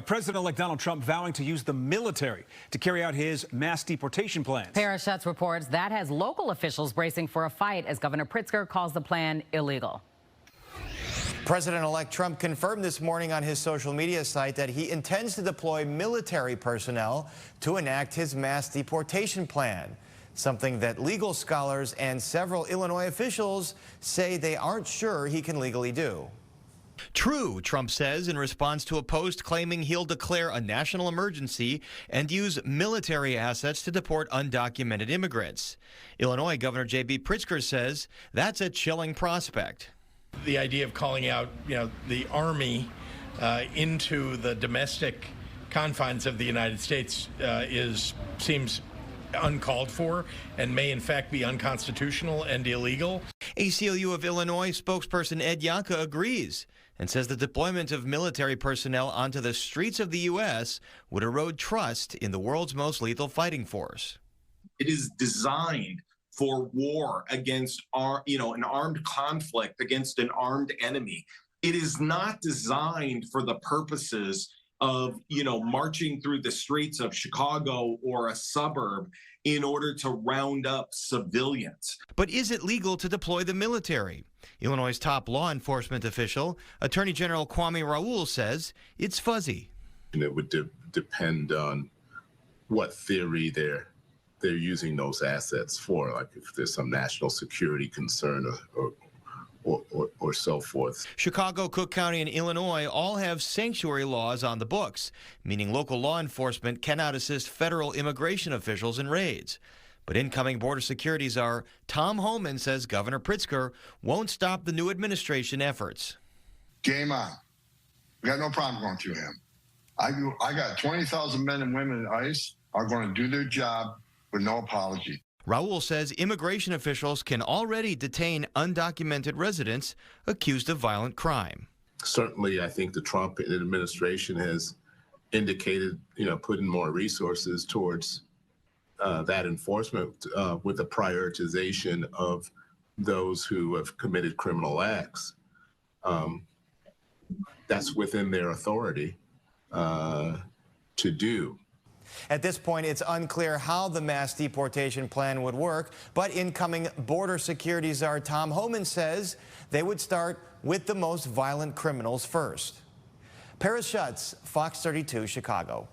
President-elect Donald Trump vowing to use the military to carry out his mass deportation plans. Paris Schutz reports that has local officials bracing for a fight as Governor Pritzker calls the plan illegal. President-elect Trump confirmed this morning on his social media site that he intends to deploy military personnel to enact his mass deportation plan, something that legal scholars and several Illinois officials say they aren't sure he can legally do. True, Trump says in response to a post claiming he'll declare a national emergency and use military assets to deport undocumented immigrants. Illinois Governor J.B. Pritzker says that's a chilling prospect. The idea of calling out, the Army into the domestic confines of the United States seems uncalled for and may in fact be unconstitutional and illegal. ACLU of Illinois spokesperson Ed Youngkin agrees and says the deployment of military personnel onto the streets of the U.S. would erode trust in the world's most lethal fighting force. It is designed for war against an armed conflict against an armed enemy. It is not designed for the purposes of, marching through the streets of Chicago or a suburb in order to round up civilians. But is it legal to deploy the military? Illinois' top law enforcement official, Attorney General Kwame Raoul, says it's fuzzy. And it would depend on what theory they're using those assets for, like if there's some national security concern or so forth. Chicago, Cook County, and Illinois all have sanctuary laws on the books, meaning local law enforcement cannot assist federal immigration officials in raids. But incoming border security czar Tom Homan says Governor Pritzker won't stop the new administration efforts. Game on. We got no problem going through him. I got 20,000 men and women at ICE are going to do their job with no apology. Raoul says immigration officials can already detain undocumented residents accused of violent crime. Certainly, I think the Trump administration has indicated, putting more resources towards that enforcement with the prioritization of those who have committed criminal acts. That's within their authority to do. At this point, it's unclear how the mass deportation plan would work, but incoming border security czar Tom Homan says they would start with the most violent criminals first. Paris Schutz, Fox 32, Chicago.